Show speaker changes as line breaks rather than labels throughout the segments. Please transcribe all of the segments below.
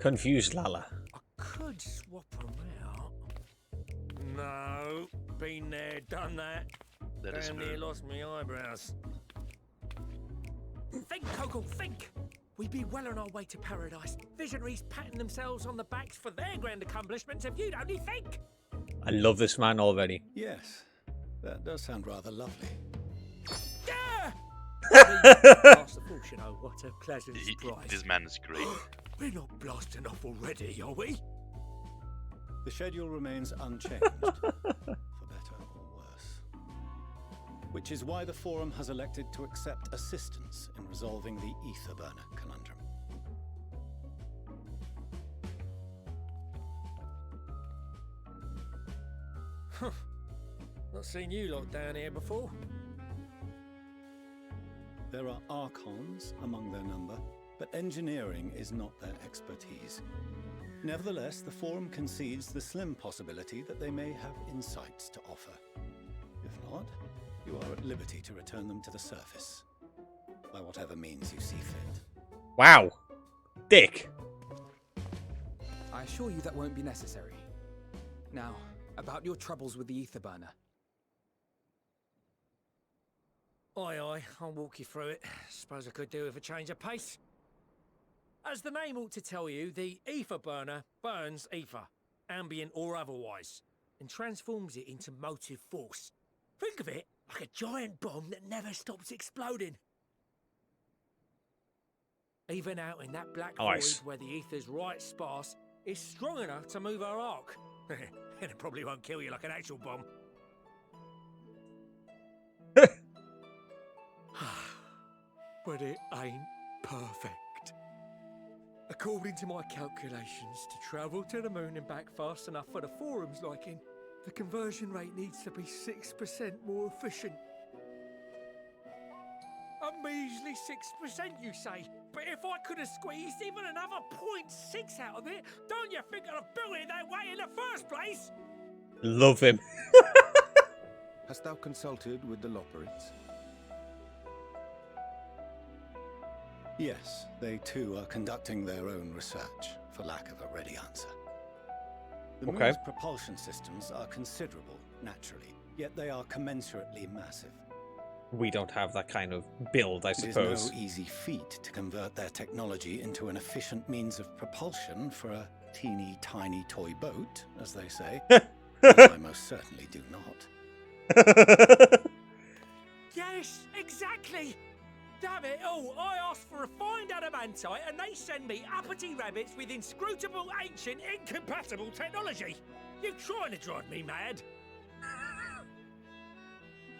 Confused Lala.
I could swap them out. No, been there, done that.
That is
Damn
true.
near lost my eyebrows. Think, Coco, think! We'd be well on our way to paradise. Visionaries patting themselves on the backs for their grand accomplishments if you'd only think!
I love this man already.
Yes, that does sound rather lovely.
Yeah! Past the bush, you know, what a pleasant surprise.
This man is great.
We're not blasting off already, are we?
The schedule remains unchanged, for better or worse. Which is why the Forum has elected to accept assistance in resolving the ether burner conundrum.
Huh. Not seen you lot down here before.
There are archons among their number, but engineering is not their expertise. Nevertheless, the Forum concedes the slim possibility that they may have insights to offer. If not, you are at liberty to return them to the surface, by whatever means you see fit.
Wow. Dick.
I assure you that won't be necessary. Now, about your troubles with the ether burner.
Aye, I'll walk you through it. Suppose I could do with a change of pace. As the name ought to tell you, the ether burner burns ether, ambient or otherwise, and transforms it into motive force. Think of it like a giant bomb that never stops exploding. Even out in that black
Nice.
void where the ether's right sparse, it's strong enough to move our arc. And it probably won't kill you like an actual bomb. But it ain't perfect. According to my calculations, to travel to the moon and back fast enough for the Forum's liking, the conversion rate needs to be 6% more efficient. A measly 6%, you say? But if I could have squeezed even another 0.6 out of it, don't you think I'd have built it that way in the first place?
Love him.
Hast thou consulted with the Loperids?
Yes, they too are conducting their own research, for lack of a ready answer. The
Okay.
moon's propulsion systems are considerable, naturally, yet they are commensurately massive.
We don't have that kind of build, I
It is
suppose.
no easy feat to convert their technology into an efficient means of propulsion for a teeny tiny toy boat, as they say. As I most certainly do not.
Yes, exactly! Damn it all, I asked for refined adamantite and they send me uppity rabbits with inscrutable, ancient, incompatible technology! You're trying to drive me mad!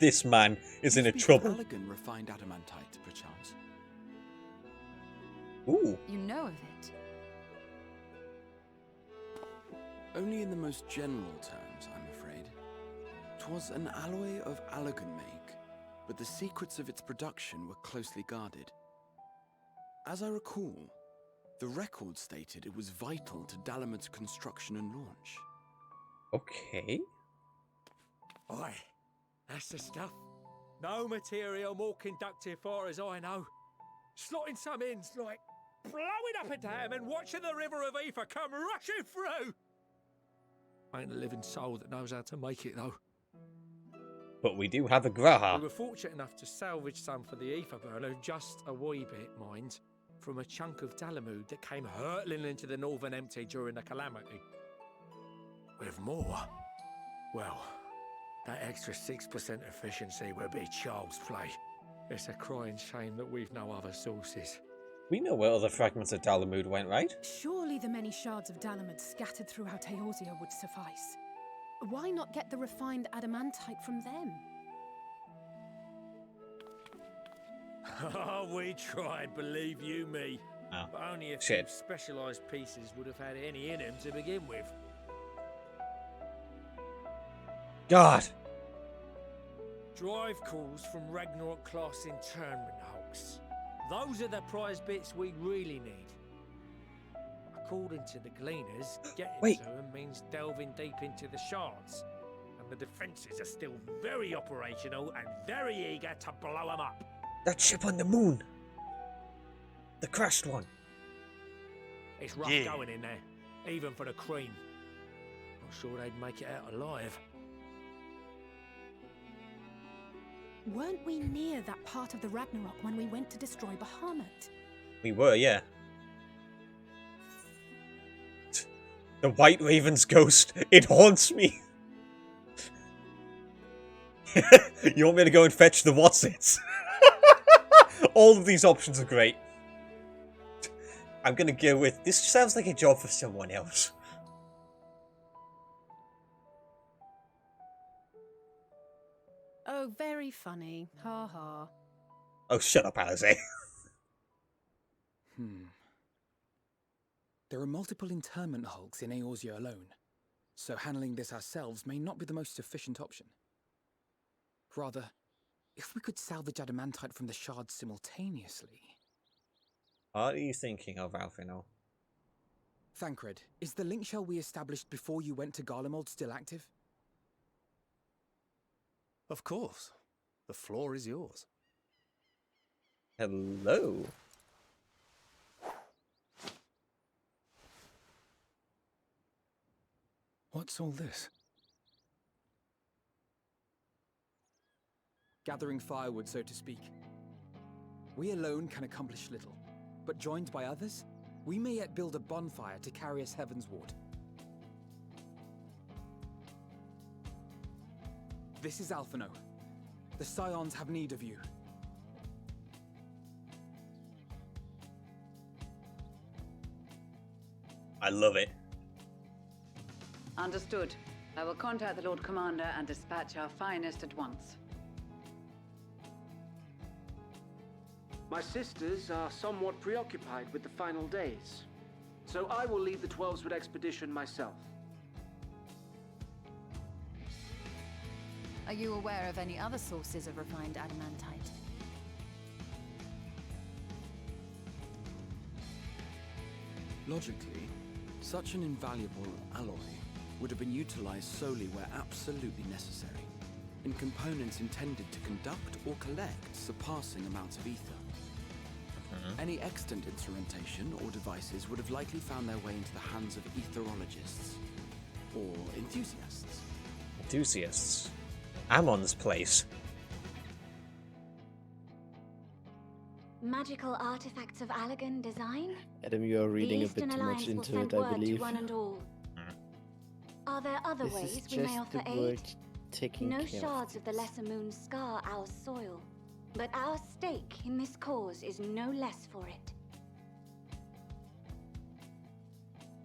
This man is in a
Speak of
trouble.
elegant refined adamantite, perchance.
Ooh.
You know of it?
Only in the most general terms, I'm afraid. 'Twas an alloy of Allagan make, but the secrets of its production were closely guarded. As I recall, the record stated it was vital to Dalamud's construction and launch.
Okay.
Aye, that's the stuff. No material more conductive far as I know. Slotting some in's like blowing up a dam and watching the river of ether come rushing through. Ain't a living soul that knows how to make it though.
But we do have a
We
Graha.
were fortunate enough to salvage some for the ether burner, just a wee bit, mind, from a chunk of Dalamud that came hurtling into the Northern Empty during the calamity. With more, well, that extra 6% efficiency would be child's play. It's a crying shame that we've no other sources.
We know where other fragments of Dalamud went, right?
Surely the many shards of Dalamud scattered throughout Eorzea would suffice. Why not get the refined adamantite from them?
Oh, we tried, believe you me.
Oh,
But only a few
shit.
specialised pieces would have had any in them to begin with.
God.
Drive calls from Ragnarok class internment hulks. Those are the prize bits we really need. According to the gleaners, getting
Wait.
to them means delving deep into the shards. And the defences are still very operational and very eager to blow them up.
That ship on the moon. The crashed one.
It's rough going in there, even for the cream. Not sure they'd make it out alive.
Weren't we near that part of the Ragnarok when we went to destroy Bahamut?
We were, yeah. The White Raven's ghost. It haunts me. You want me to go and fetch the what's-its? All of these options are great. I'm gonna go with... This sounds like a job for someone else.
Oh, very funny. Ha ha.
Oh, shut up, Alize.
There are multiple internment hulks in Eorzea alone, so handling this ourselves may not be the most efficient option. Rather, if we could salvage adamantite from the shards simultaneously...
What are you thinking of, Alfino?
Thancred, is the link shell we established before you went to Garlemald still active?
Of course. The floor is yours.
Hello?
What's all this?
Gathering firewood, so to speak. We alone can accomplish little, but joined by others, we may yet build a bonfire to carry us heavensward. This is Alphino. The Scions have need of you.
I love it.
Understood. I will contact the Lord Commander and dispatch our finest at once.
My sisters are somewhat preoccupied with the final days, so I will lead the 12-Sword expedition myself.
Are you aware of any other sources of refined adamantite?
Logically, such an invaluable alloy would have been utilized solely where absolutely necessary, in components intended to conduct or collect surpassing amounts of ether. Any extant instrumentation or devices would have likely found their way into the hands of etherologists or enthusiasts.
Enthusiasts. Ammon's place.
Magical artifacts of Allagan design?
Adam, you are reading
the
a bit
Eastern
too much
Alliance will
into
send
it, I
word
believe.
to one and all. Are there other
This
ways
is
we may
just
offer
the
aid?
word taking
No
care
shards
of
of the Lesser Moon scar our soil, but our stake in this cause is no less for it.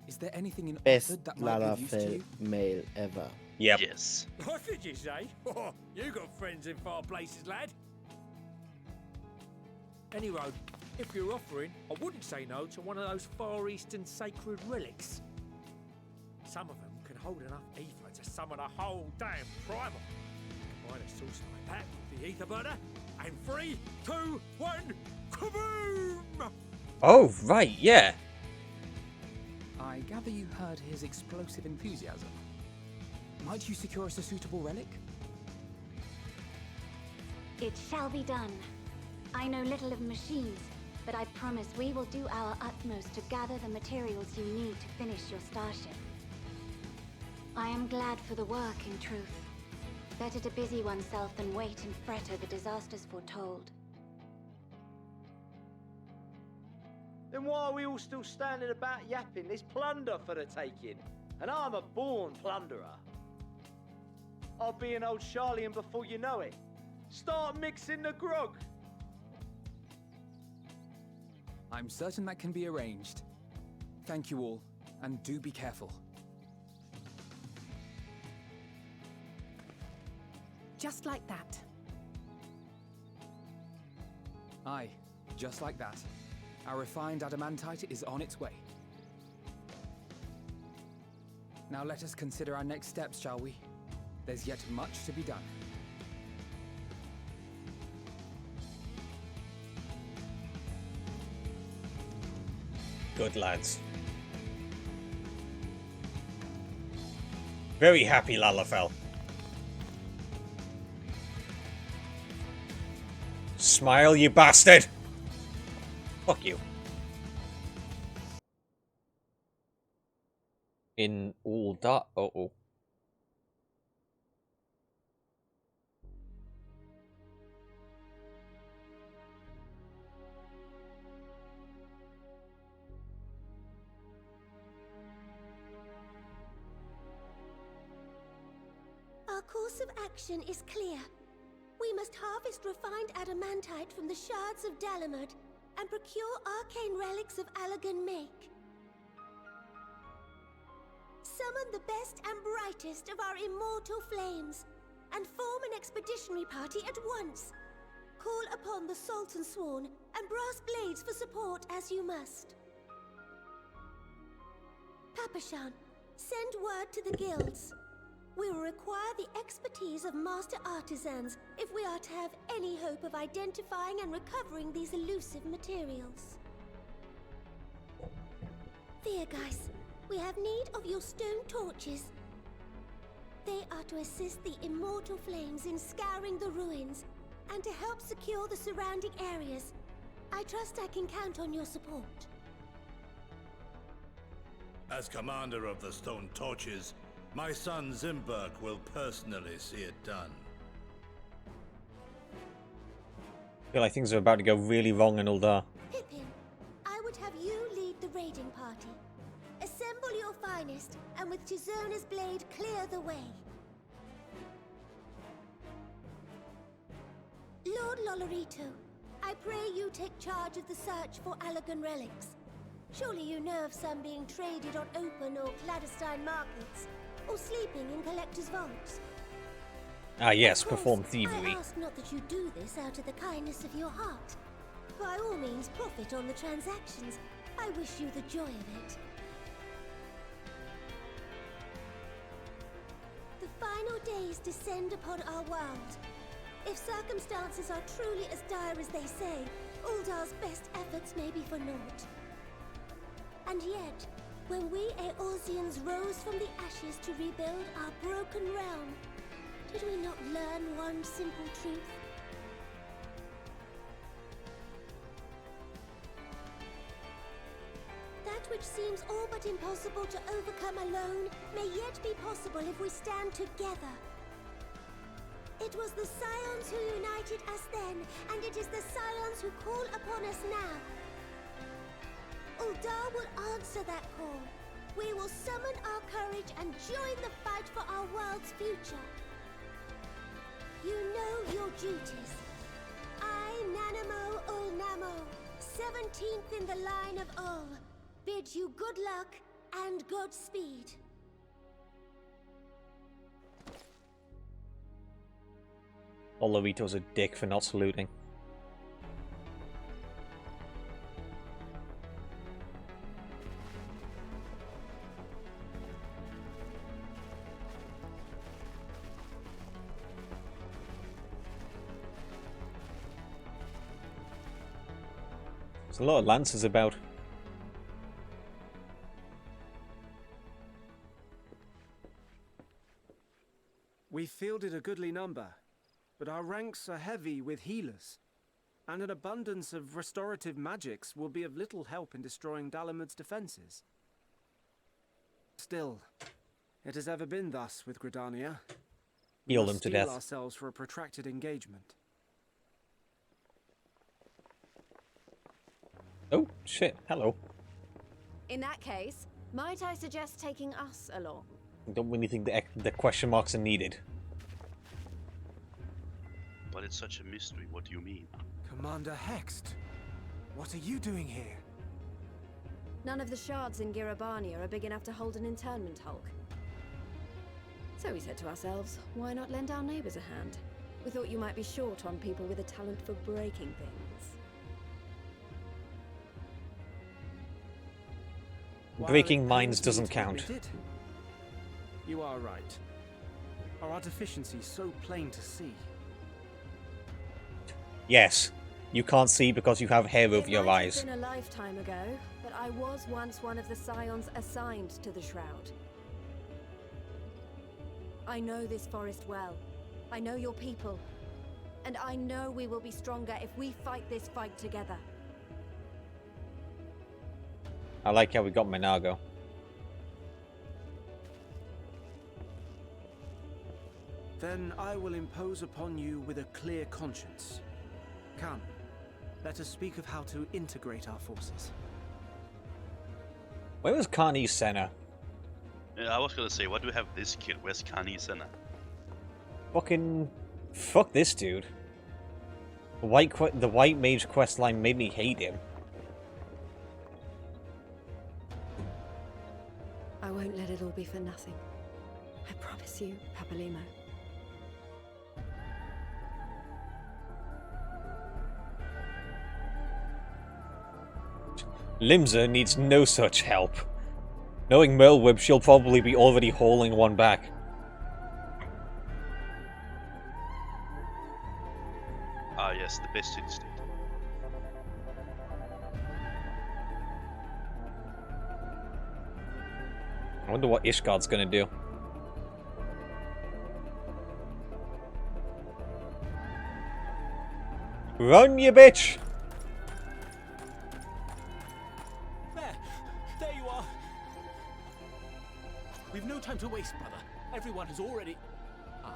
Is there anything in
Best
Oxford that might be of use to
Lalafell
you?
male ever.
Yep.
Yes. What did you say? Oh, you got friends in far places, lad. Anyway, if you're offering, I wouldn't say no to one of those Far Eastern sacred relics. Some of them can hold enough ether to summon a whole damn primal. Combine a source like that with the ether burner, and 3, 2, 1, kaboom!
Oh, right, yeah.
I gather you heard his explosive enthusiasm. Might you secure us a suitable relic?
It shall be done. I know little of machines, but I promise we will do our utmost to gather the materials you need to finish your starship. I am glad for the work, in truth. Better to busy oneself than wait and fret over disasters foretold.
Then why are we all still standing about yapping? There's plunder for the taking, and I'm a born plunderer. I'll be an old Charlian before you know it. Start mixing the grog.
I'm certain that can be arranged. Thank you all, and do be careful.
Just like that.
Aye, just like that. Our refined adamantite is on its way. Now let us consider our next steps, shall we? There's yet much to be done.
Good lads. Very happy, Lalafell. Smile, you bastard! Fuck you. In all that. Uh-oh.
Our course of action is clear. We must harvest refined adamantite from the shards of Dalamud and procure arcane relics of Allagan make. Summon the best and brightest of our immortal flames and form an expeditionary party at once. Call upon the Sultan Sworn and Brass Blades for support as you must. Papashan, send word to the guilds. We will require the expertise of master artisans if we are to have any hope of identifying and recovering these elusive materials. Thiergeist, we have need of your stone torches. They are to assist the immortal flames in scouring the ruins and to help secure the surrounding areas. I trust I can count on your support.
As commander of the Stone Torches, my son Zimberg will personally see it done.
I feel like things are about to go really wrong in Uldar.
Pippin, I would have you lead the raiding party. Assemble your finest, and with Chizona's blade, clear the way. Lord Lolorito, I pray you take charge of the search for Allagan relics. Surely you know of some being traded on open or clandestine markets, or sleeping in collectors' vaults.
Ah yes,
Of course,
perform thievery.
I ask not that you do this out of the kindness of your heart. By all means, profit on the transactions. I wish you the joy of it. The final days descend upon our world. If circumstances are truly as dire as they say, Uldar's best efforts may be for naught. And yet, when we Eorzeans rose from the ashes to rebuild our broken realm, did we not learn one simple truth? That which seems all but impossible to overcome alone may yet be possible if we stand together. It was the Scions who united us then, and it is the Scions who call upon us now. Uldar will answer that call. We will summon our courage and join the fight for our world's future. You know your duties. I, Nanamo Ulnamo, 17th in the line of Ul, bid you good luck and Godspeed.
Olorito's a dick for not saluting. There's a lot of lancers about.
We fielded a goodly number, but our ranks are heavy with healers, and an abundance of restorative magics will be of little help in destroying Dalamud's defenses. Still, it has ever been thus with Gridania. We
Heal
must
them to
steel
death.
ourselves for a protracted engagement.
Oh, shit. Hello.
In that case, might I suggest taking us along?
I don't really think the question marks are needed.
But it's such a mystery, what do you mean?
Commander Hext, what are you doing here?
None of the shards in Girabania are big enough to hold an internment hulk. So we said to ourselves, why not lend our neighbors a hand? We thought you might be short on people with a talent for breaking things.
Breaking
While it
minds
pains me
doesn't
to
count.
admit it, you are right. Our deficiencies so plain to see.
Yes. You can't see because you have hair over your
It might
eyes.
have been a lifetime ago, but I was once one of the Scions assigned to the Shroud. I know this forest well. I know your people. And I know we will be stronger if we fight this fight together.
I like how we got Menago.
Then I will impose upon you with a clear conscience. Come, let us speak of how to integrate our forces.
Where was Carney's Senna?
Yeah, I was gonna say, why do we have this kid? Where's Kani Senna?
Fucking... Fuck this dude. The White Mage questline made me hate him.
I won't let it all be for nothing. I promise you, Papalimo.
Limsa needs no such help. Knowing Merlwyb, she'll probably be already hauling one back.
Ah yes, the best instinct.
I wonder what Ishgard's gonna do. Run, you bitch!
There you are! We've no time to waste, brother. Everyone has already... Ah.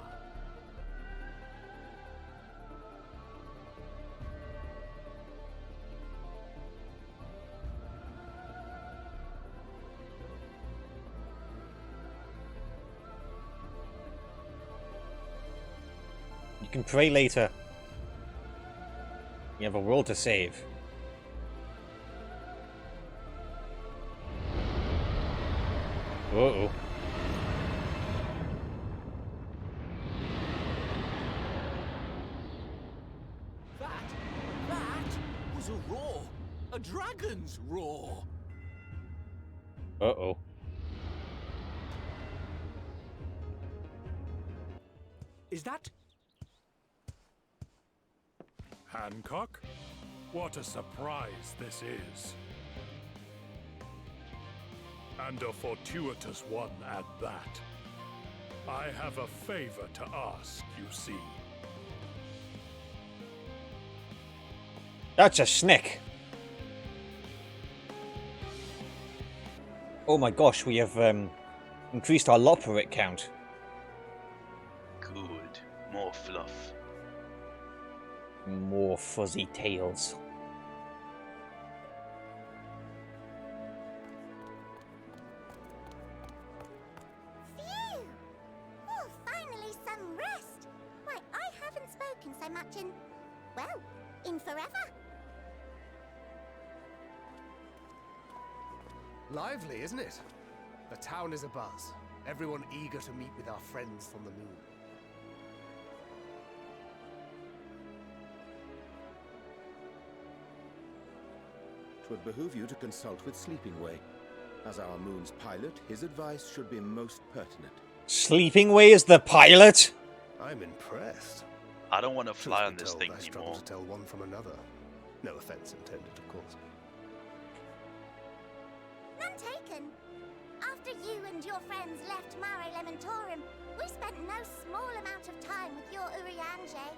You can pray later. You have a world to save. Uh-oh.
That was a roar! A dragon's roar!
Uh-oh.
Is that...
Hancock? What a surprise this is. And a fortuitous one at that. I have a favor to ask, you see.
That's a snake. Oh my gosh, we have increased our Loporrit count.
Good. More fluff.
More fuzzy tails.
Phew! Oh, finally some rest. Why, I haven't spoken so much in, well, in forever.
Lively, isn't it? The town is abuzz. Everyone eager to meet with our friends from the moon.
Twould behoove you to consult with Sleeping Way. As our moon's pilot, his advice should be most pertinent.
Sleeping Way is the pilot?
I'm impressed.
I don't want to fly on this thing
I struggle
anymore.
to tell one from another. No offense intended, of course.
None taken. After you and your friends left Mare Elementorum, we spent no small amount of time with your Urianger.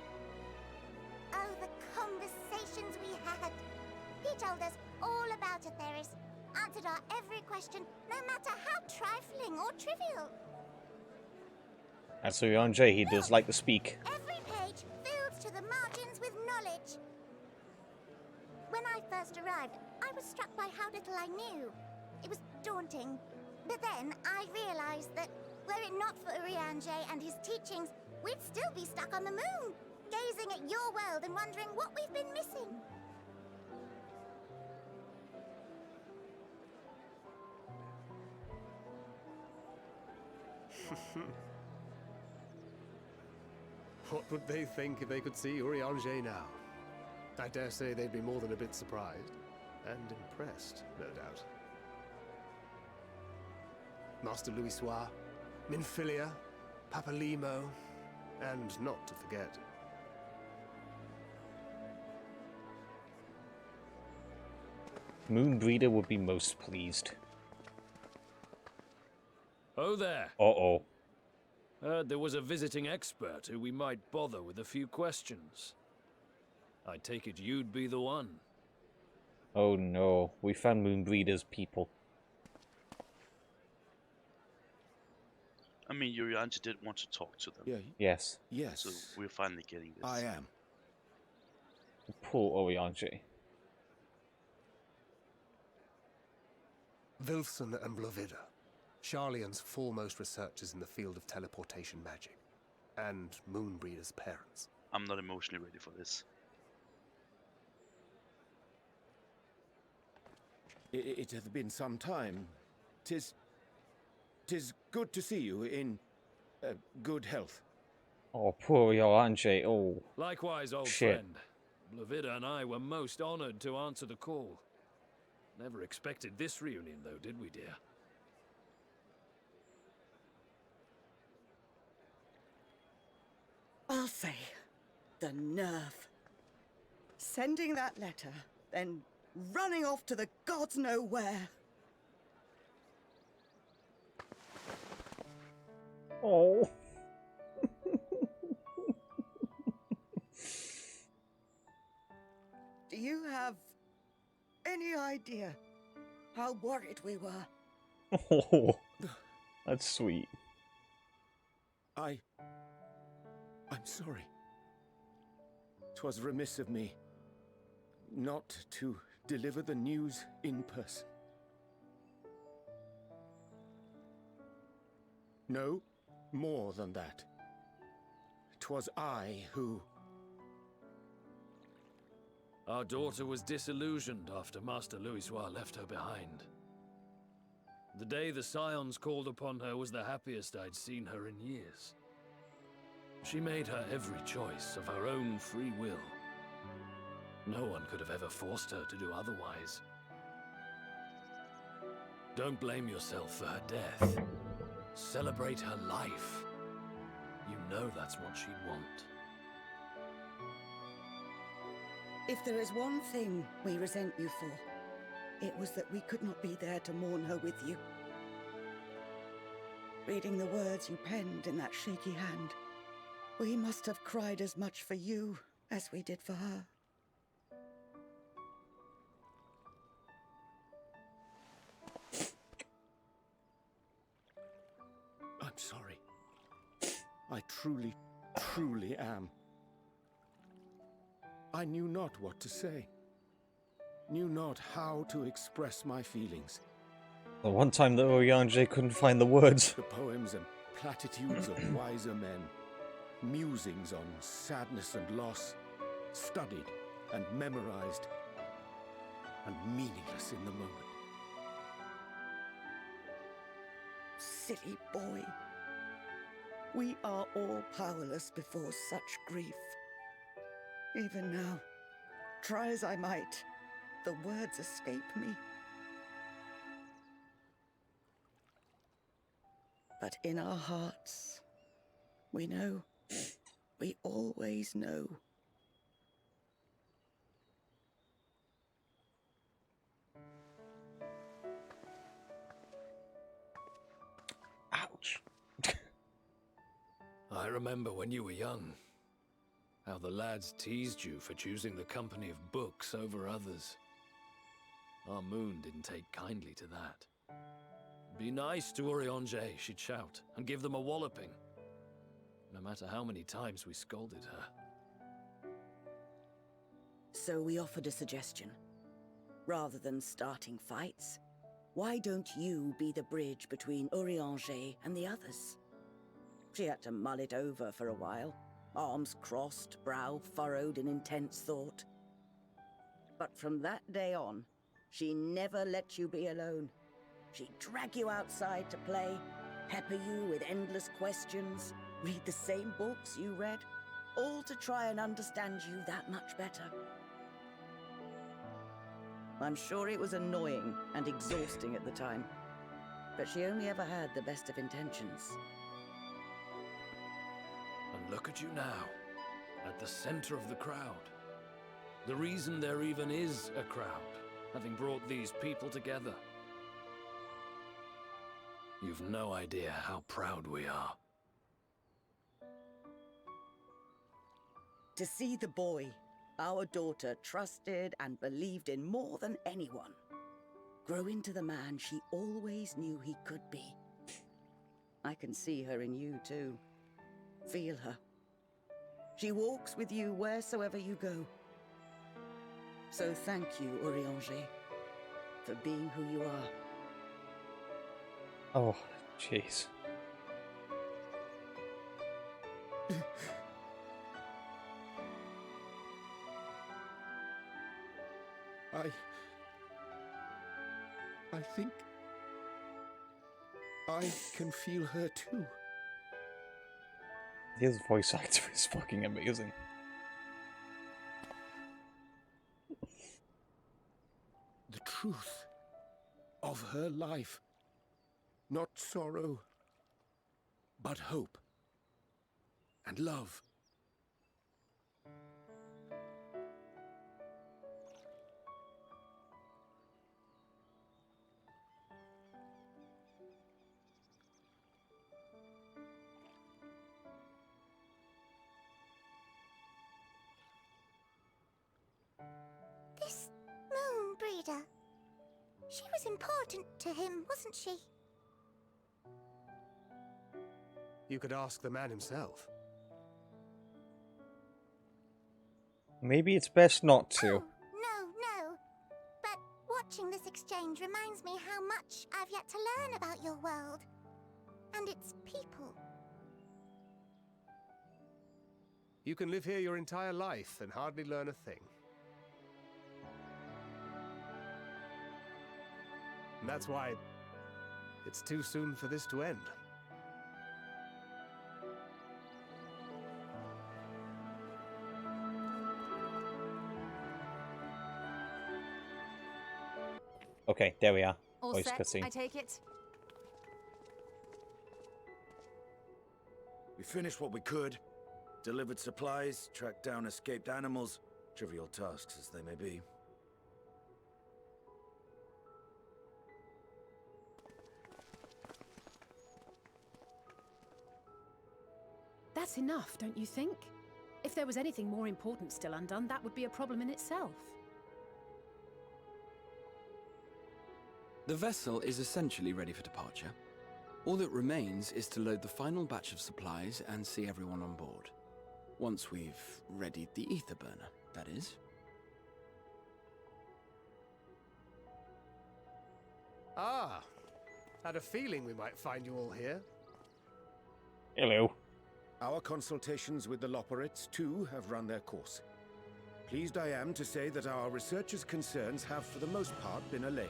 Oh, the conversations we had. He told us all about Atheris, answered our every question, no matter how trifling or trivial.
That's Urianger, he does like to speak.
Every page filled to the margins with knowledge. When I first arrived, I was struck by how little I knew. It was daunting. But then I realized that were it not for Urianger and his teachings, we'd still be stuck on the moon, gazing at your world and wondering what we've been missing.
What would they think if they could see Urianger now? I dare say they'd be more than a bit surprised. And impressed, no doubt. Master Louisoix, Minfilia, Papalimo, and not to forget...
Moonbreeder would be most pleased.
Oh there.
Uh-oh.
Heard there was a visiting expert who we might bother with a few questions. I take it you'd be the one.
Oh no, we found Moonbreeder's people.
I mean, Urianger did want to talk to them.
Yeah.
Yes.
Yes.
So we're finally getting this.
I am.
Poor Urianger.
Wilson and Blovida, Sharlayan's foremost researchers in the field of teleportation magic, and Moonbreeder's parents.
I'm not emotionally ready for this.
It hath been some time. Tis good to see you in good health.
Oh, poor Urianger. Oh.
Likewise, old
shit.
friend. Blovida and I were most honored to answer the call. Never expected this reunion, though, did we, dear?
I'll say, the nerve. Sending that letter, then running off to the gods know where.
Oh.
Do you have any idea how worried we were?
Oh. That's sweet.
I'm sorry. 'Twas remiss of me not to deliver the news in person. No, more than that. 'Twas I who...
Our daughter was disillusioned after Master Louisoix left her behind. The day the Scions called upon her was the happiest I'd seen her in years. She made her every choice of her own free will. No one could have ever forced her to do otherwise. Don't blame yourself for her death. Celebrate her life. You know that's what she'd want.
If there is one thing we resent you for, it was that we could not be there to mourn her with you. Reading the words you penned in that shaky hand, we must have cried as much for you as we did for her.
I'm sorry. I truly, truly am. I knew not what to say. Knew not how to express my feelings.
The one time that Urianger couldn't find the words.
The poems and platitudes of wiser men. Musings on sadness and loss. Studied and memorized. And meaningless in the moment.
Silly boy. We are all powerless before such grief. Even now, try as I might, the words escape me. But in our hearts, we know, we always know.
Ouch.
I remember when you were young, how the lads teased you for choosing the company of books over others. Our moon didn't take kindly to that. Be nice to Urianger, she'd shout, and give them a walloping. No matter how many times we scolded her.
So we offered a suggestion. Rather than starting fights, why don't you be the bridge between Urianger and the others? She had to mull it over for a while. Arms crossed, brow furrowed in intense thought. But from that day on, she never let you be alone. She'd drag you outside to play, pepper you with endless questions, read the same books you read, all to try and understand you that much better. I'm sure it was annoying and exhausting at the time, but she only ever had the best of intentions.
And look at you now, at the center of the crowd. The reason there even is a crowd, having brought these people together. You've no idea how proud we are.
To see the boy, our daughter, trusted and believed in more than anyone, grow into the man she always knew he could be. I can see her in you too. Feel her. She walks with you wheresoever you go. So thank you, Urianger, for being who you are.
Oh, jeez.
I think I can feel her too.
His voice actor is fucking amazing.
The truth of her life. Not sorrow, but hope and love.
This moon breeder. She was important to him, wasn't she?
You could ask the man himself.
Maybe it's best not to.
No. But watching this exchange reminds me how much I've yet to learn about your world. And its people.
You can live here your entire life and hardly learn a thing. And that's why it's too soon for this to end.
Okay, there we are.
All
Voice
set,
cutscene.
I take it?
We finished what we could. Delivered supplies, tracked down escaped animals. Trivial tasks as they may be.
That's enough, don't you think? If there was anything more important still undone, that would be a problem in itself.
The vessel is essentially ready for departure. All that remains is to load the final batch of supplies and see everyone on board. Once we've readied the ether burner, that is.
Ah, had a feeling we might find you all here.
Hello.
Our consultations with the Loperates, too, have run their course. Pleased I am to say that our researchers' concerns have for the most part been allayed,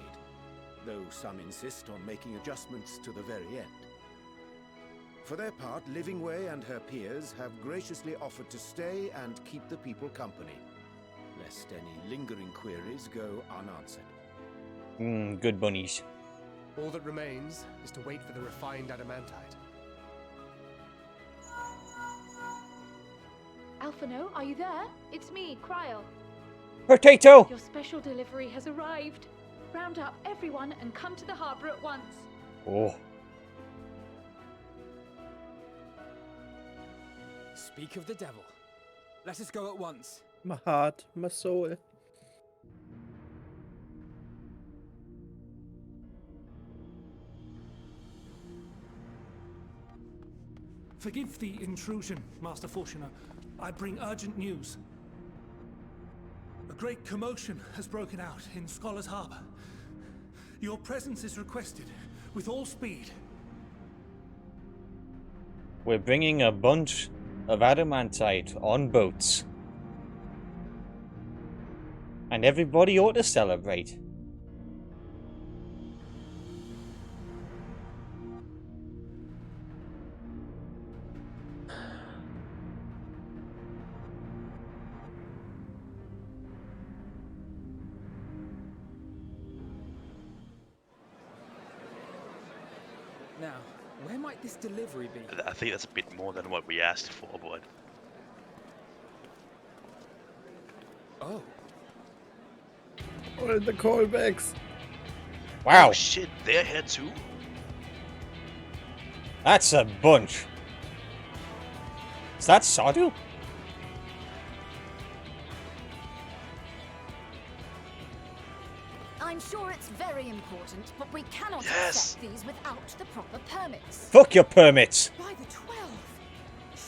though some insist on making adjustments to the very end. For their part, Livingway and her peers have graciously offered to stay and keep the people company, lest any lingering queries go unanswered.
Good bunnies.
All that remains is to wait for the refined adamantite.
Alphino, are you there? It's me, Cryo.
Potato!
Your special delivery has arrived. Round up everyone and come to the harbour at once.
Oh.
Speak of the devil. Let us go at once.
My heart, my soul.
Forgive the intrusion, Master Fortuner. I bring urgent news. A great commotion has broken out in Scholar's Harbour. Your presence is requested, with all speed.
We're bringing a bunch of adamantite on boats. And everybody ought to celebrate.
Now, where might this delivery be?
I think that's a bit more than what we asked for, but...
Oh.
What are the callbacks?
Wow.
Oh shit, they're here too?
That's a bunch. Is that Sadu?
I
I'm sure it's very important, but we cannot accept these without the proper permits.
Fuck your permits!
By the 12.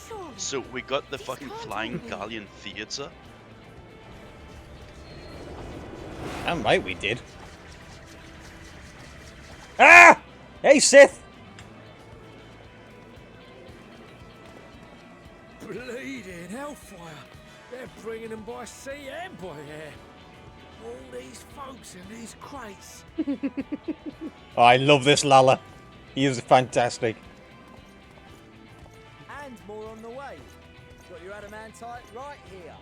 Surely.
So we got the fucking flying galleon theater.
Damn right we did. Ah! Hey, Sith!
Bleeding hellfire! They're bringing them by sea and by air. All these folks in these crates.
Oh, I love this Lala. He is fantastic.
And more on the way. Got your adamantite right here.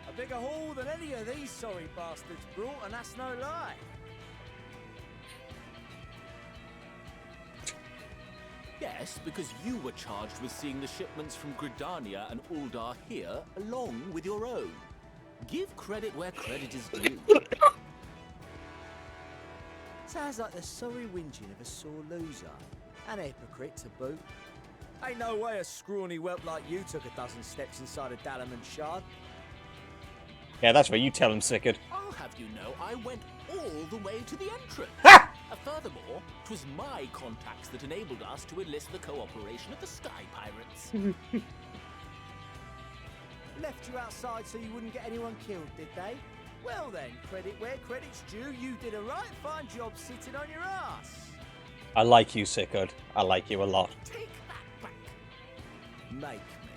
A bigger haul than any of these sorry bastards brought, and that's no lie.
Yes, because you were charged with seeing the shipments from Gridania and Uldar here, along with your own. Give credit where credit is due.
Sounds like the sorry whinging of a sore loser. And a hypocrite to boot. Ain't no way a scrawny whelp like you took a dozen steps inside a Dalamud shard.
Yeah, that's what you tell him, Sickard.
I'll have you know, I went all the way to the entrance. Furthermore, 'twas my contacts that enabled us to enlist the cooperation of the Sky Pirates.
Left you outside so you wouldn't get anyone killed, did they? Well then, credit where credit's due, you did a right fine job sitting on your ass.
I like you, Sickard. I like you a lot.
Take that back. Make me.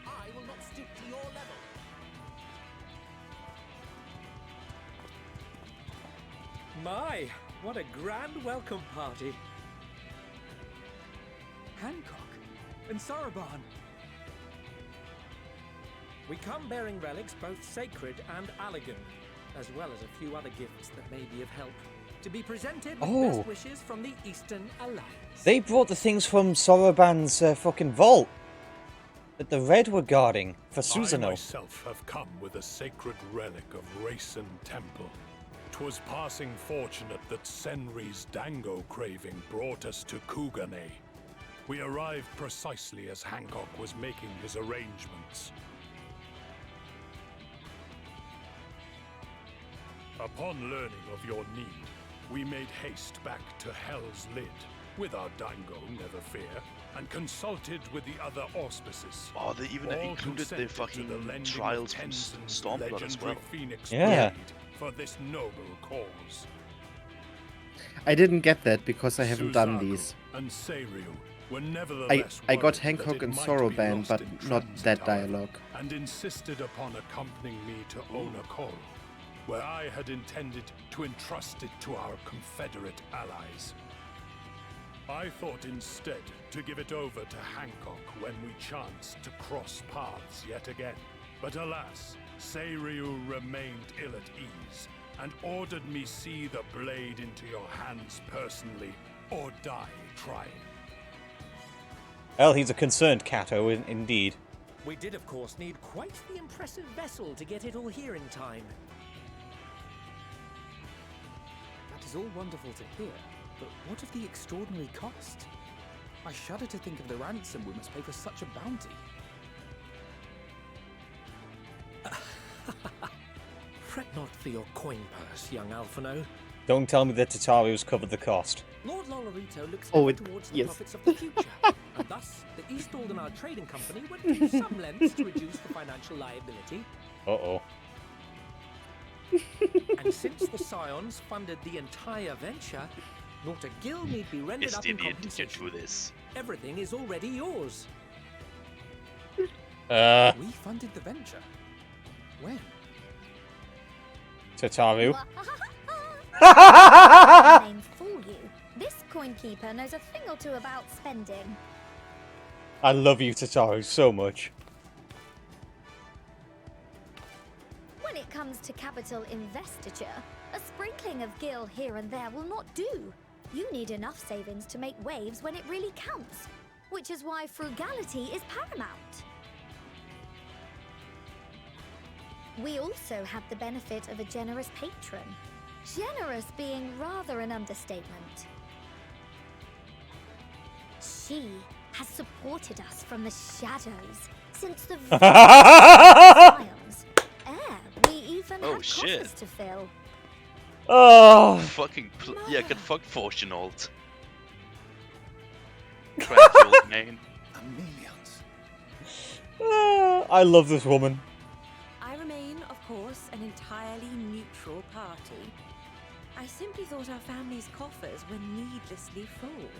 I will not stoop to your level.
My, what a grand welcome party.
Hancock and Saraban.
We come bearing relics both sacred and elegant, as well as a few other gifts that may be of help, to be presented with best wishes from the Eastern Alliance.
They brought the things from Soroban's fucking vault that the Red were guarding for Susanoo.
I myself have come with a sacred relic of Rayson Temple. 'Twas passing fortunate that Senri's dango craving brought us to Kugane. We arrived precisely as Hancock was making his arrangements. Upon learning of your need, we made haste back to Hell's Lid, with our dango, never fear, and consulted with the other auspices.
Oh, they even included the fucking trials from Stormblood as well.
Phoenix
Yeah.
for this noble cause.
I didn't get that because I haven't done
Suzaku
these.
And Seiryu were nevertheless
I got
worried
Hancock
that
and
it might be
Soroban,
lost
but
in
not
transit,
that
however,
dialogue.
and insisted upon accompanying me to Onakol, where I had intended to entrust it to our Confederate allies. I thought instead to give it over to Hancock when we chanced to cross paths yet again. But alas, Seiryu remained ill at ease, and ordered me see the blade into your hands personally, or die trying.
Well, he's a concerned Cato, indeed.
We did, of course, need quite the impressive vessel to get it all here in time.
That is all wonderful to hear, but what of the extraordinary cost? I shudder to think of the ransom we must pay for such a bounty.
Fret not for your coin purse, young Alphino.
Don't tell me that Tataru's covered the cost.
Lord Lolorito looks
Oh,
ever towards the
yes.
profits of the future, and thus the East Aldenar Trading Company went to some lengths to reduce the financial liability.
Uh-oh.
And since the Scions funded the entire venture, not a gill need be rendered up in compensation.
Do this.
Everything is already yours.
We funded the venture. When?
Tataru.
Name fool you. This coin keeper knows a thing or two about spending.
I love you, Tataru, so much.
When it comes to capital investiture, a sprinkling of gil here and there will not do. You need enough savings to make waves when it really counts, which is why frugality is paramount. We also have the benefit of a generous patron. Generous being rather an understatement. She has supported us from the shadows since the times. We even had coffers to fill.
Oh.
Fucking yeah, get fucked, Fortunault. Cranky old man.
I love this woman.
I remain, of course, an entirely neutral party. I simply thought our family's coffers were needlessly full.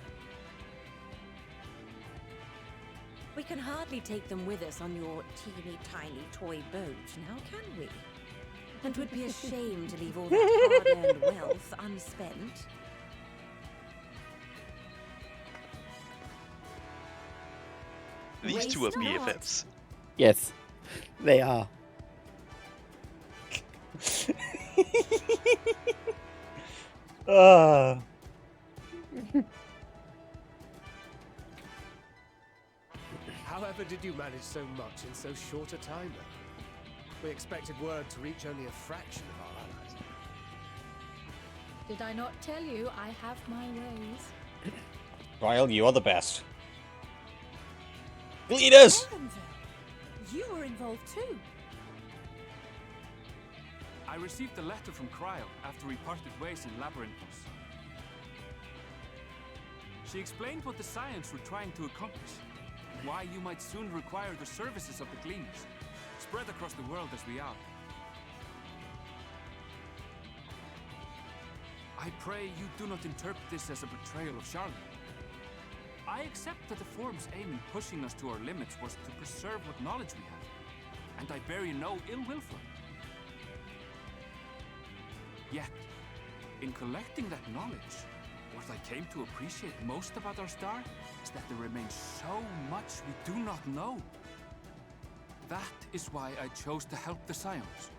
We can hardly take them with us on your teeny tiny toy boat, now can we? And would be a shame to leave all that hard-earned wealth unspent.
These two are BFFs.
Yes, they are.
However did you manage so much in so short a time, though? We expected word to reach only a fraction of our allies.
Did I not tell you I have my ways?
Ryle, you are the best. Leaders!
You were involved too.
I received a letter from Cryo after we parted ways in Labyrinthos. She explained what the Scions were trying to accomplish, and why you might soon require the services of the Gleaners, spread across the world as we are. I pray you do not interpret this as a betrayal of Charlotte. I accept that the Forum's aim in pushing us to our limits was to preserve what knowledge we have, and I bear you no ill will for it. Yet, in collecting that knowledge, what I came to appreciate most about our star is that there remains so much we do not know. That is why I chose to help the Scions,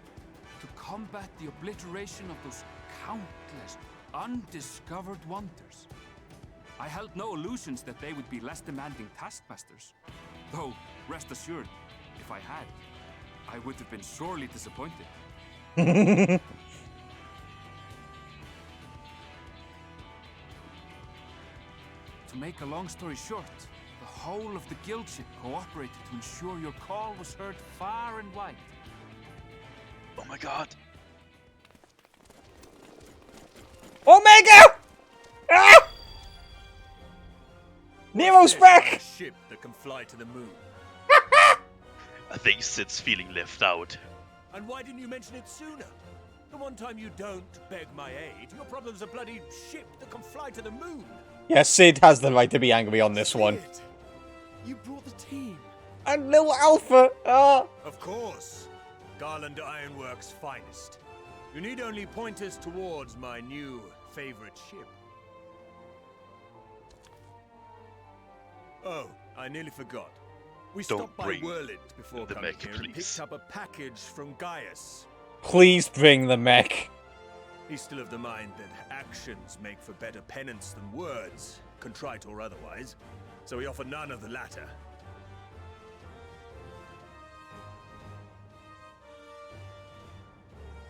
to combat the obliteration of those countless undiscovered wonders. I held no illusions that they would be less demanding taskmasters, though, rest assured, if I had, I would have been sorely disappointed. To make a long story short, the whole of the guild ship cooperated to ensure your call was heard far and wide.
Oh my god.
Omega! Ah! Nero's back!
A ship that can fly to the moon.
I think Sid's feeling left out.
And why didn't you mention it sooner? The one time you don't beg my aid, your problem's a bloody ship that can fly to the moon.
Yeah, Sid has the right to be angry on this one.
You brought the team.
And little Alpha! Ah!
Of course. Garland Ironworks' finest. You need only point us towards my new favorite ship. Oh, I nearly forgot. We stopped by Whirlwind before coming here and picked up a package from Gaius.
Please bring the mech.
He's still of the mind that actions make for better penance than words, contrite or otherwise, so we offer none of the latter.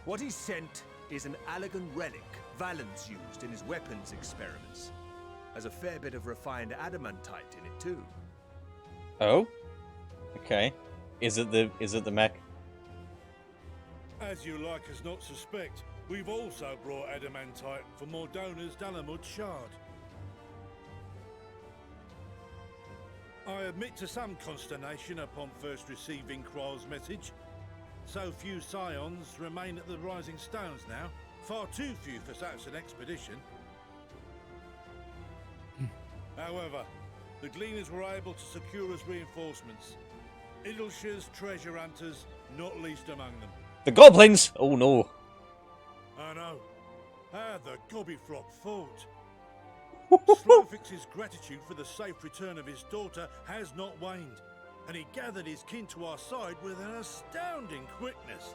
What he sent is an Allagan relic Valens used in his weapons experiments. Has a fair bit of refined adamantite in it too.
Oh? Okay. Is it the mech?
As you like us not suspect, we've also brought adamantite from Mordona's Dalamud shard. I admit to some consternation upon first receiving Kryl's message. So few Scions remain at the Rising Stones now. Far too few for such an expedition. However, the Gleaners were able to secure us reinforcements. Idleshires, treasure hunters, not least among them.
The goblins! Oh no.
I know. How the Gobbyflop fought. Slowfix's gratitude for the safe return of his daughter has not waned, and he gathered his kin to our side with an astounding quickness.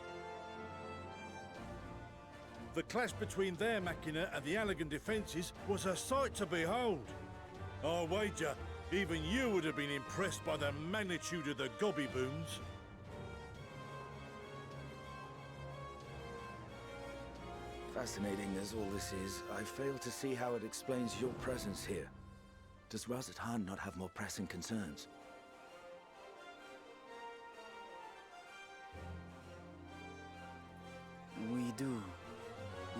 The clash between their machina and the Allagan defences was a sight to behold. I wager even you would have been impressed by the magnitude of the gobby booms.
Fascinating as all this is, I fail to see how it explains your presence here. Does Razat-Han not have more pressing concerns?
We do.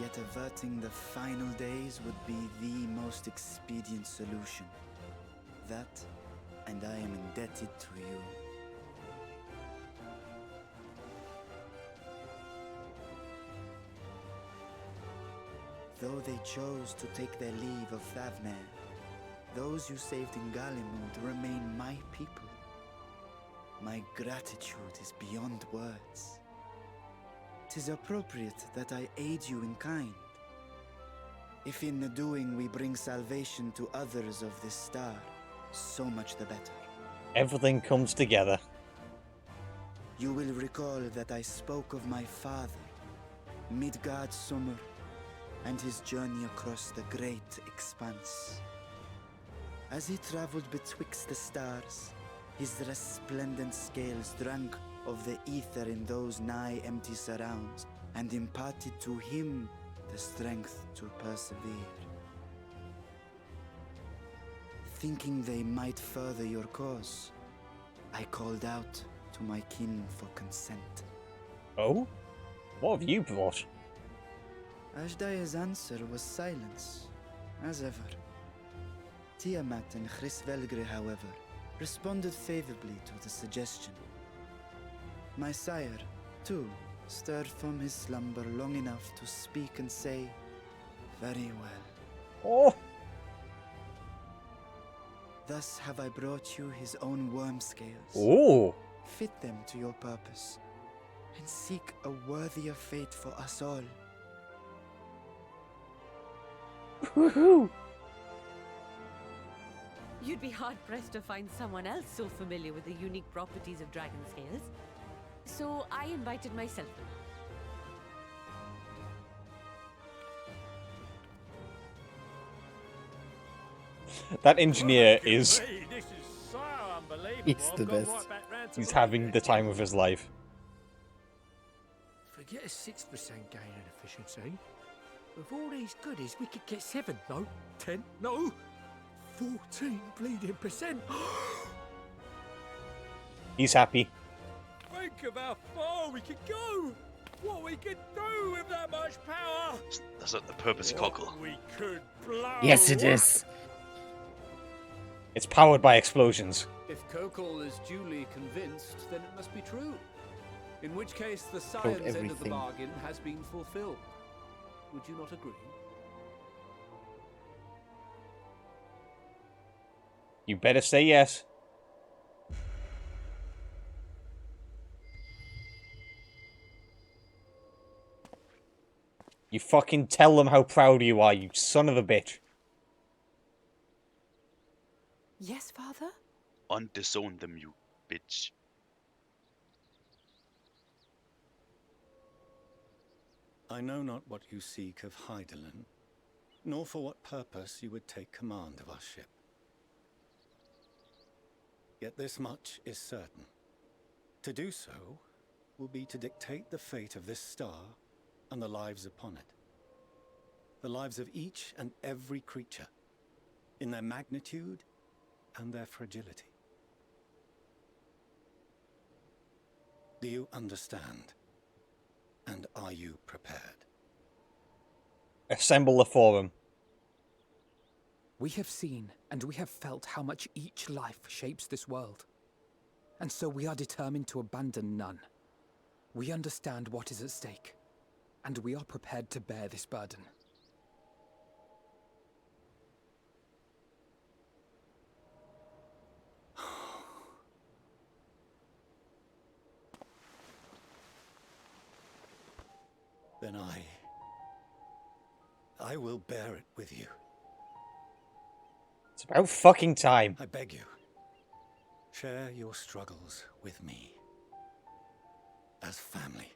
Yet averting the final days would be the most expedient solution. That, and I am indebted to you. Though they chose to take their leave of Thavnair, those you saved in Garlemald remain my people. My gratitude is beyond words. 'Tis appropriate that I aid you in kind. If in the doing we bring salvation to others of this star, so much the better.
Everything comes together.
You will recall that I spoke of my father, Midgard Summer, and his journey across the great expanse. As he traveled betwixt the stars, his resplendent scales drank of the ether in those nigh empty surrounds, and imparted to him the strength to persevere. Thinking they might further your cause, I called out to my kin for consent.
Oh? What have you brought?
Ashdaya's answer was silence, as ever. Tiamat and Chrisvelgre, however, responded favorably to the suggestion. My sire, too, stirred from his slumber long enough to speak and say, "Very well."
Oh!
Thus have I brought you his own worm scales.
Ooh!
Fit them to your purpose, and seek a worthier fate for us all.
Woohoo!
You'd be hard-pressed to find someone else so familiar with the unique properties of dragon scales. So I invited myself.
That engineer is...
This is so unbelievable.
It's the
I've gone
best.
right back round to
He's
my
having the time of his life.
Forget a 6% gain in efficiency. With all these goodies, we could get 7, no, 10, no, 14 bleeding percent.
He's happy.
Think of how far we could go. What we could do with that much power.
That's not the purpose, Cockle.
We could blow.
Yes, it is.
It's powered by explosions.
If Kokol is duly convinced, then it must be true. In which case, the science end of the
everything.
bargain has been fulfilled. Would you not agree?
You better say yes. You fucking tell them how proud you are, you son of a bitch.
Yes, Father?
Undisown them, you bitch.
I know not what you seek of Hydaelyn, nor for what purpose you would take command of our ship. Yet this much is certain. To do so will be to dictate the fate of this star and the lives upon it. The lives of each and every creature, in their magnitude and their fragility. Do you understand? And are you prepared?
Assemble the forum.
We have seen and we have felt how much each life shapes this world. And so we are determined to abandon none. We understand what is at stake, and we are prepared to bear this burden.
Then I will bear it with you.
It's about fucking time.
I beg you, share your struggles with me. As family.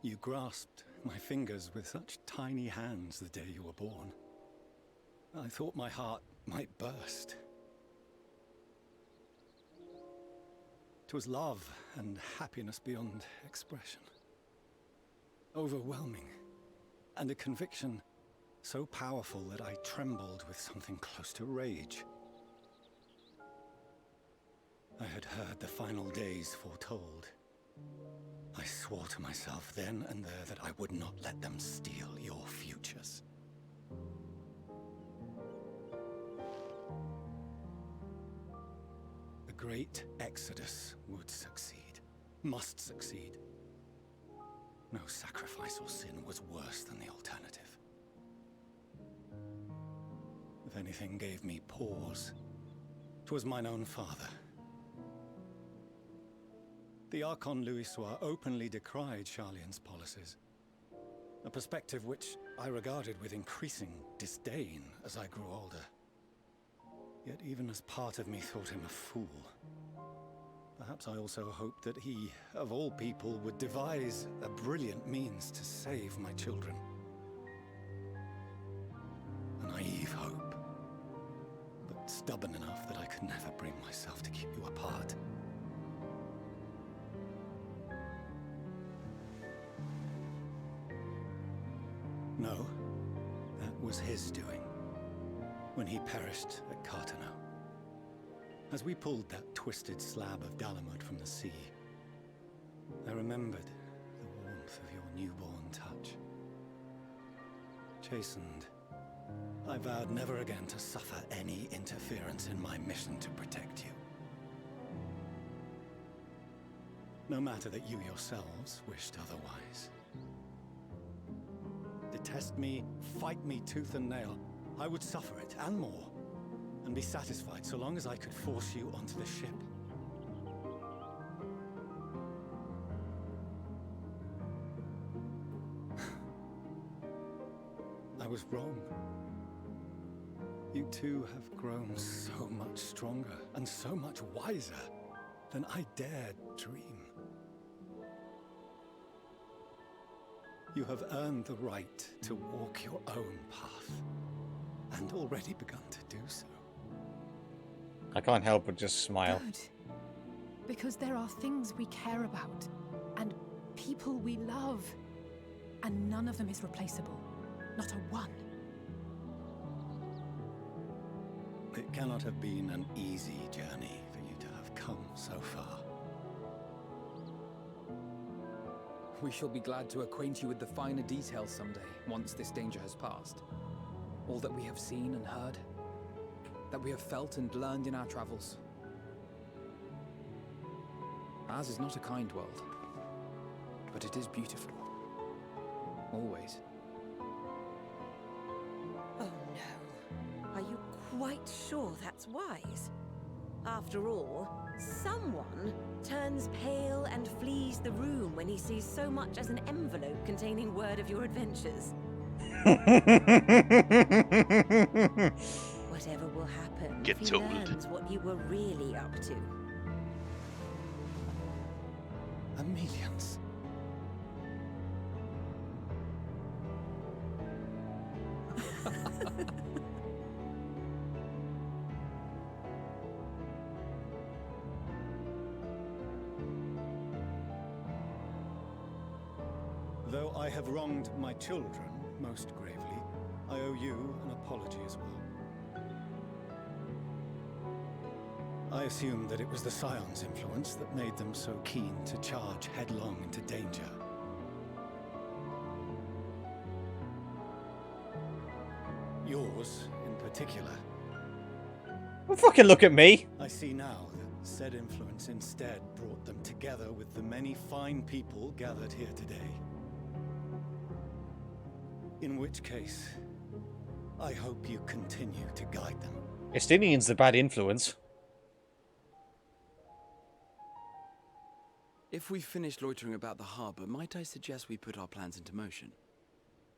You grasped my fingers with such tiny hands the day you were born. I thought my heart might burst. 'Twas love and happiness beyond expression.
overwhelming, and a conviction so powerful that I trembled with something close to rage. I had heard the final days foretold. I swore to myself then and there that I would not let them steal your futures. The great exodus would succeed, must succeed. No sacrifice or sin was worse than the alternative. If anything gave me pause, 'twas mine own father. The Archon Louisois openly decried Charlian's policies, a perspective which I regarded with increasing disdain as I grew older. Yet even as part of me thought him a fool, perhaps I also hoped that he, of all people, would devise a brilliant means to save my children. A naive hope, but stubborn enough that I could never bring myself to keep you apart. No, that was his doing, when he perished at Carteneau. As we pulled that twisted slab of Dalamud from the sea, I remembered the warmth of your newborn touch. Chastened, I vowed never again to suffer any interference in my mission to protect you. No matter that you yourselves wished otherwise. Detest me, fight me tooth and nail, I would suffer it, and more, and be satisfied so long as I could force you onto the ship. I was wrong. You two have grown so much stronger and so much wiser than I dared dream. You have earned the right to walk your own path, and already begun to do so.
I can't help but just smile.
Good. Because there are things we care about, and people we love, and none of them is replaceable. Not a one.
It cannot have been an easy journey for you to have come so far.
We shall be glad to acquaint you with the finer details someday, once this danger has passed. All that we have seen and heard, that we have felt and learned in our travels. Ours is not a kind world, but it is beautiful. Always.
Oh no. Are you quite sure that's wise? After all, someone turns pale and flees the room when he sees so much as an envelope containing word of your adventures. Whatever will happen if he learns what you were really up to.
Amelians. Though I have wronged my children most gravely, I owe you an apology as well. I assumed that it was the Scion's influence that made them so keen to charge headlong into danger. Yours, in particular.
Don't fucking look at me!
I see now that said influence instead brought them together with the many fine people gathered here today. In which case, I hope you continue to guide them.
Estinian's the bad influence.
If we've finished loitering about the harbour, might I suggest we put our plans into motion?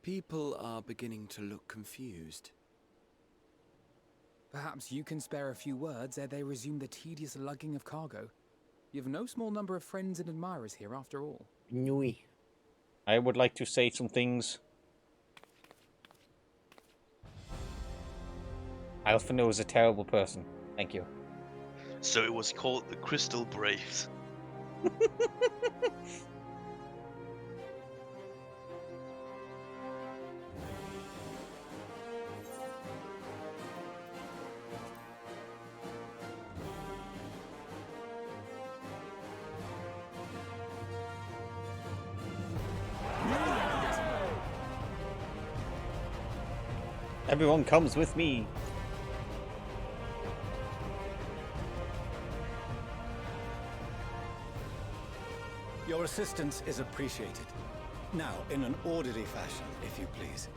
People are beginning to look confused.
Perhaps you can spare a few words ere they resume the tedious lugging of cargo. You've no small number of friends and admirers here after all.
Nui. I would like to say some things. Alphino is a terrible person. Thank you.
So it was called the Crystal Braves.
Everyone comes with me.
Your assistance is appreciated. Now, in an orderly fashion, if you please.